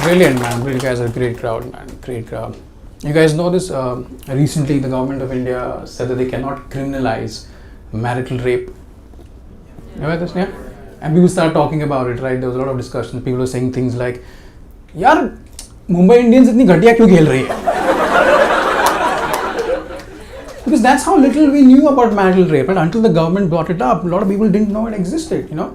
Brilliant, man. You guys are a great crowd, man. Great crowd. You guys know this? Recently, the government of India said that they cannot criminalize marital rape. You know this, yeah? And people start talking about it, right? There was a lot of discussion. People were saying things like, "Yaar, Mumbai Indians itni ghatiya kyun khel rahi hai?" Because that's how little we knew about marital rape, and until the government brought it up, a lot of people didn't know it existed, you know.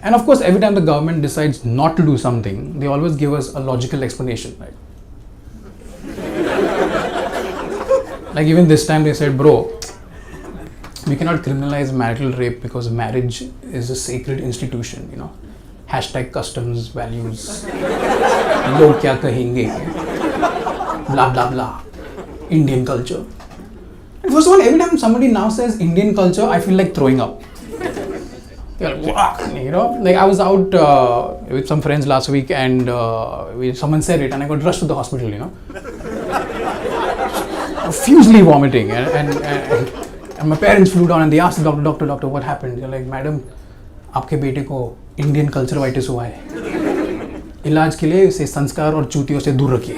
And of course, every time the government decides not to do something, they always give us a logical explanation, right? Like even this time they said, bro, we cannot criminalize marital rape because marriage is a sacred institution, you know. Hashtag customs, values, log kya kahenge, blah blah blah, Indian culture. And first of all, every time somebody now says Indian culture, I feel like throwing up. You're like, wow, you know, like I was out with some friends last week and someone said it and I got rushed to the hospital, you know. Profusely vomiting and my parents flew down and they asked the doctor, what happened? They're like, madam, आपके बेटे को Indian कल्चरवाइटिस हुआ है, इलाज के लिए इसे संस्कार और चूतियों से दूर रखिए.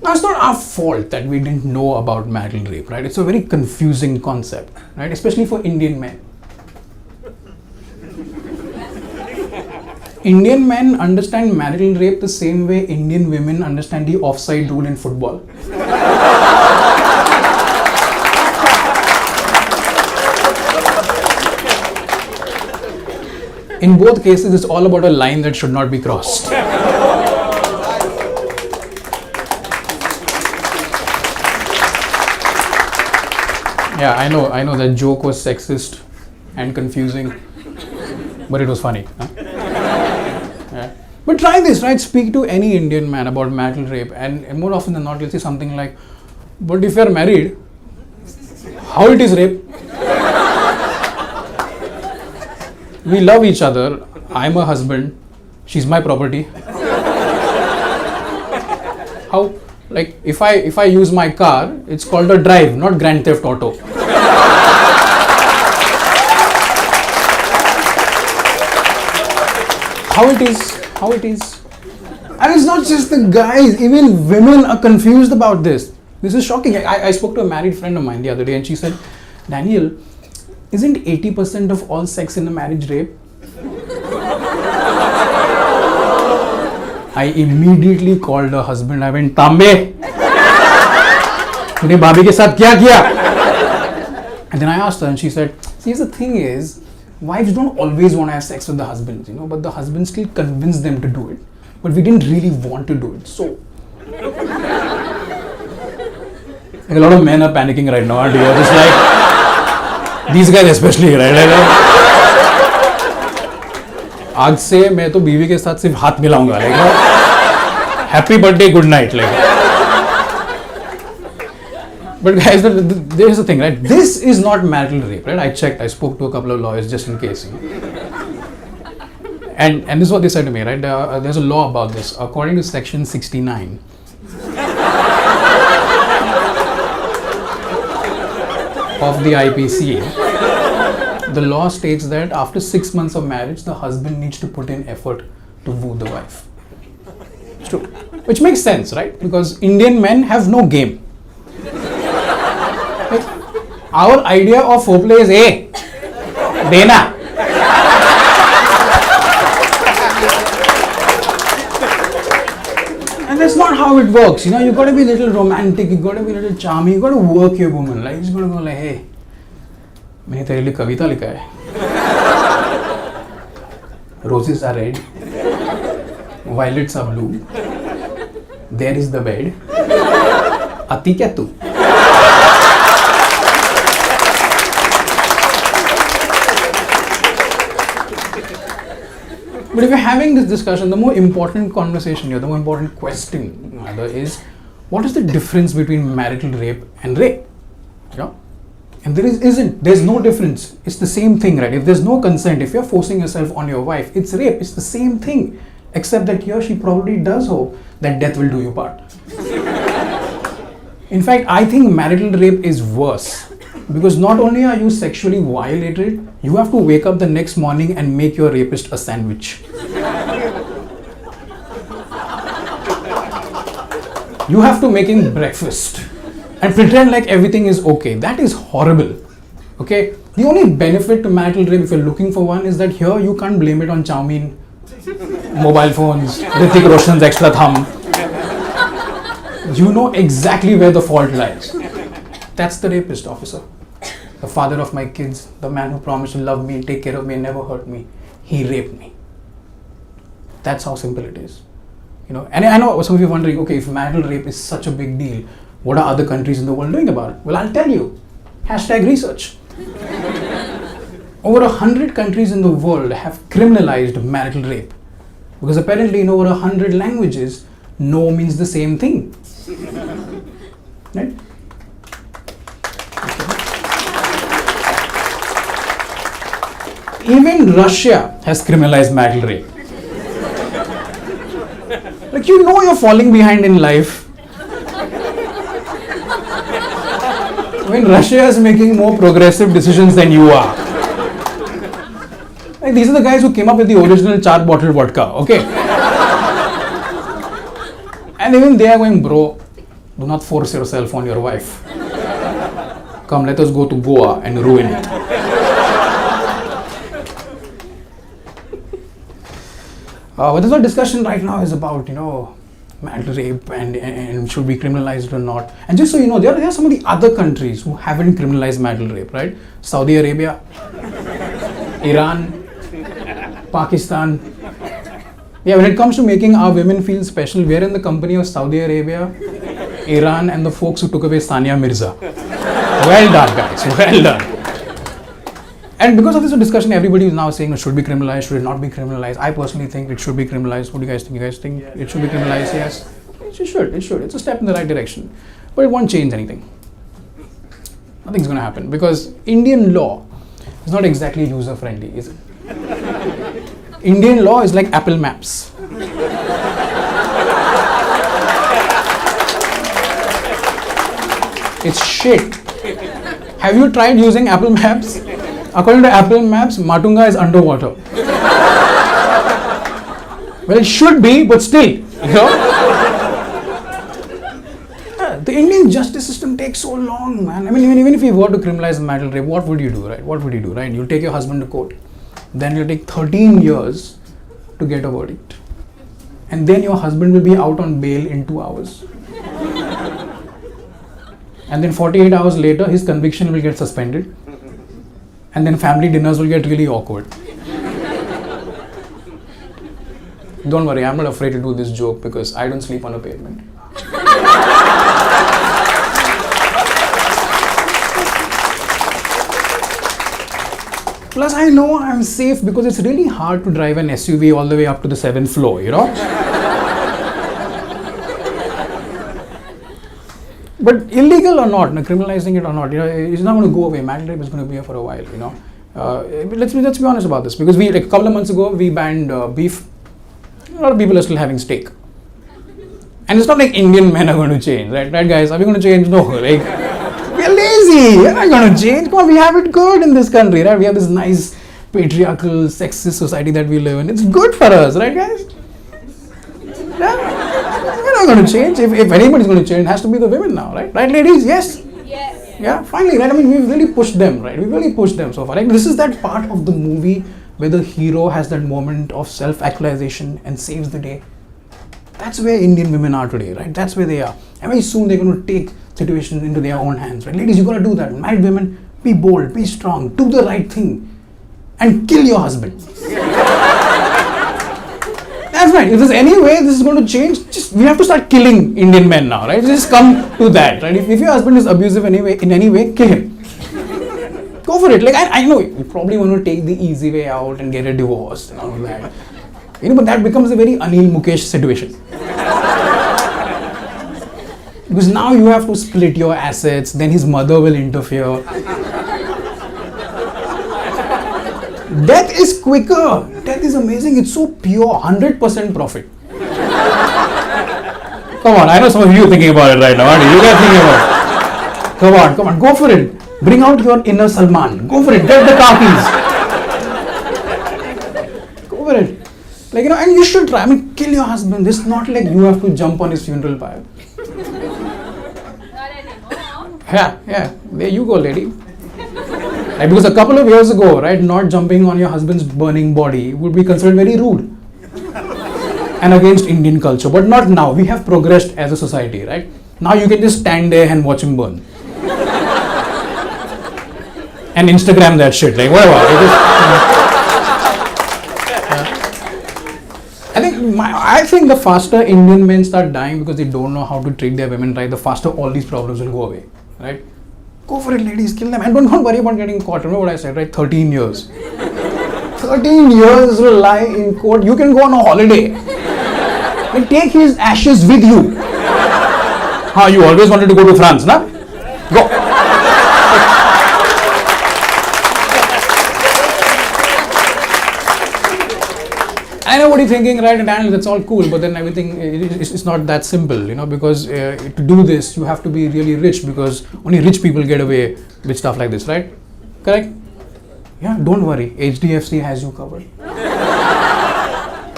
Now, it's not our fault that we didn't know about marital rape, right? It's a very confusing concept, right? Especially for Indian men. Indian men understand marital rape the same way Indian women understand the offside rule in football. In both cases, it's all about a line that should not be crossed. Yeah, I know that joke was sexist and confusing, but it was funny. Huh? Yeah. But try this, right? Speak to any Indian man about marital rape, and more often than not, you'll see something like, "But if you're married, how it is rape? We love each other. I'm a husband. She's my property. How? Like if I use my car, it's called a drive, not Grand Theft Auto." How it is. And it's not just the guys, even women are confused about this. This is shocking. I spoke to a married friend of mine the other day and she said, "Daniel, isn't 80% of all sex in a marriage rape?" I immediately called her husband. I went, "Tambe, तूने भाभी के साथ क्या किया?" And then I asked her and she said, "See, the thing is, wives don't always want to have sex with the husbands, you know, but the husbands still convince them to do it. But we didn't really want to do it, so." Like a lot of men are panicking right now, aren't you? Just like, these guys especially, right? आज से मैं तो बीवी के साथ सिर्फ हाथ मिलाऊंगा, like, happy birthday, good night, like. But guys, there's the thing, right? This is not marital rape, right? I checked. I spoke to a couple of lawyers just in case. And this is what they said to me, right? There's a law about this. According to Section 69 of the IPC, the law states that after 6 months of marriage, the husband needs to put in effort to woo the wife. It's true. Which makes sense, right? Because Indian men have no game. Our idea of foreplay is, hey, dena. And that's not how it works. You know, you got to be a little romantic, you got to be a little charming, you got to work your woman. Like, you just got to go like, "Hey, मैंने तेरे लिए कविता लिखा है. Roses are red, violets are blue. There is the bed. आती क्या तू?" But if you're having this discussion, the more important conversation here, the more important question rather is, what is the difference between marital rape and rape? You know? And there's no difference. It's the same thing, right? If there's no consent, if you're forcing yourself on your wife, it's rape. It's the same thing, except that here she probably does hope that death will do you part. In fact, I think marital rape is worse Because not only are you sexually violated, you have to wake up the next morning and make your rapist a sandwich. You have to make him breakfast and pretend like everything is okay. That is horrible. Okay? The only benefit to marital rape, if you're looking for one, is that here you can't blame it on chow mein, mobile phones, Hrithik Roshan's extra thumb. You know exactly where the fault lies. That's the rapist, officer. The father of my kids, the man who promised to love me, take care of me and never hurt me. He raped me. That's how simple it is. You know, and I know some of you are wondering, okay, if marital rape is such a big deal, what are other countries in the world doing about it? Well, I'll tell you. #research. Over 100 countries in the world have criminalized marital rape. Because apparently in over 100 languages, no means the same thing. Right? Okay. Even Russia has criminalized marital rape. Like, you know you're falling behind in life when Russia is making more progressive decisions than you are. Like, these are the guys who came up with the original char bottle vodka, okay? And even they are going, bro, do not force yourself on your wife. Come, let us go to Goa and ruin it. But this whole discussion right now is about, marital rape and should be criminalized or not. And just so you know, there are some of the other countries who haven't criminalized marital rape, right? Saudi Arabia, Iran, Pakistan. Yeah, when it comes to making our women feel special, we are in the company of Saudi Arabia, Iran, and the folks who took away Sania Mirza. Well done, guys. Well done. And because of this discussion, everybody is now saying it should be criminalized, should it not be criminalized. I personally think it should be criminalized. What do you guys think? You guys think it should be criminalized? Yes. It should. It should. It's a step in the right direction. But it won't change anything. Nothing's going to happen because Indian law is not exactly user-friendly, is it? Indian law is like Apple Maps. It's shit. Have you tried using Apple Maps? According to Apple Maps, Matunga is underwater. Well, it should be, but still, the Indian justice system takes so long, man. I mean, even if you were to criminalize marital rape, what would you do, right? What would you do, right? You'll take your husband to court. Then you'll take 13 years to get a verdict. And then your husband will be out on bail in 2 hours. And then 48 hours later, his conviction will get suspended. And then family dinners will get really awkward. Don't worry, I'm not afraid to do this joke because I don't sleep on a pavement. Plus, I know I'm safe because it's really hard to drive an SUV all the way up to the 7th floor, But illegal or not, criminalizing it or not, it's not going to go away. Marital rape is going to be here for a while, Let's be honest about this because a couple of months ago, we banned beef. A lot of people are still having steak. And it's not like Indian men are going to change, right? Right, guys? Are we going to change? No, we're lazy. We're not going to change. Come on, we have it good in this country, right? We have this nice patriarchal, sexist society that we live in. It's good for us, right, guys? Yeah. We're not going to change. If anybody's going to change, it has to be the women now, right? Right, ladies? Yes? Yes. Yeah, finally, right? I mean, we've really pushed them, right? We've really pushed them so far. Like, this is that part of the movie where the hero has that moment of self-actualization and saves the day. That's where Indian women are today, right? That's where they are. And very soon they're going to take situations into their own hands, right? Ladies, you've got to do that. Married women, be bold, be strong, do the right thing, and kill your husband. That's right. If there's any way this is going to change, we have to start killing Indian men now, right? Just come to that, right? If your husband is abusive in any way, kill him. Go for it. Like, I know you probably want to take the easy way out and get a divorce and all of that. But that becomes a very Anil Mukesh situation. Because now you have to split your assets, then his mother will interfere. Death is quicker. Death is amazing. It's so pure. 100% profit. Come on, I know some of you thinking about it right now, aren't you? You guys thinking about it. Come on, go for it. Bring out your inner Salman. Go for it. Get the car keys. Go for it. Like, you know, and you should try. I mean, kill your husband. It's not like you have to jump on his funeral pyre. Yeah. There you go, lady. Right, because a couple of years ago, right, not jumping on your husband's burning body would be considered very rude and against Indian culture. But not now. We have progressed as a society, right? Now you can just stand there and watch him burn. And Instagram that shit, like whatever. I think the faster Indian men start dying because they don't know how to treat their women right, the faster all these problems will go away, right? Go for it, ladies, kill them, and don't worry about getting caught. Remember what I said, right? 13 years. 13 years will lie in court. You can go on a holiday. Like, take his ashes with you. You always wanted to go to France, na? Go. I know what you're thinking, right? And that's all cool, but then everything it's not that simple, you know, because to do this, you have to be really rich, because only rich people get away with stuff like this, right? Correct? Yeah, don't worry. HDFC has you covered.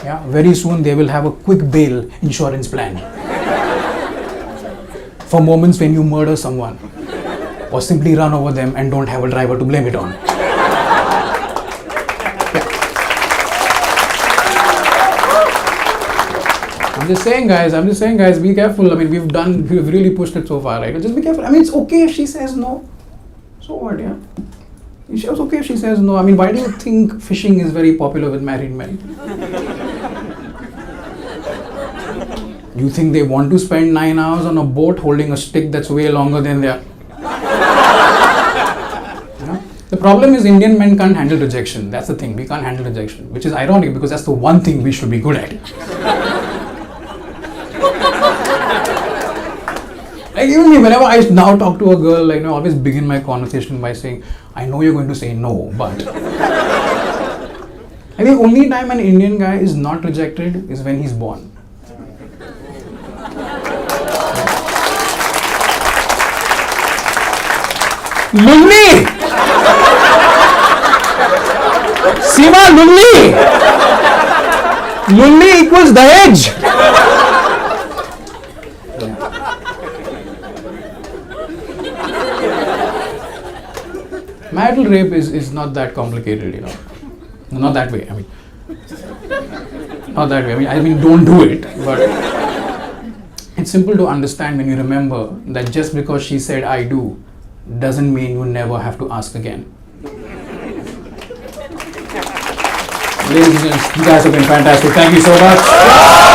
Yeah, very soon they will have a quick bail insurance plan for moments when you murder someone or simply run over them and don't have a driver to blame it on. I'm just saying, guys, be careful. I mean, we've really pushed it so far, right? Just be careful. I mean, it's okay if she says no. So what, yeah? It's okay if she says no. I mean, why do you think fishing is very popular with married men? You think they want to spend 9 hours on a boat holding a stick that's way longer than their... Yeah? The problem is Indian men can't handle rejection. That's the thing. We can't handle rejection, which is ironic because that's the one thing we should be good at. Like, even me, whenever I now talk to a girl, like, you know, I always begin my conversation by saying, I know you're going to say no, but... I think the only time an Indian guy is not rejected is when he's born. Lulli! Seema, Lulli! Lulli equals Dahej! Marital rape is not that complicated, you know. Not that way, I mean. Not that way, I mean, don't do it, but it's simple to understand when you remember that just because she said I do doesn't mean you never have to ask again. Ladies and gentlemen, you guys have been fantastic. Thank you so much.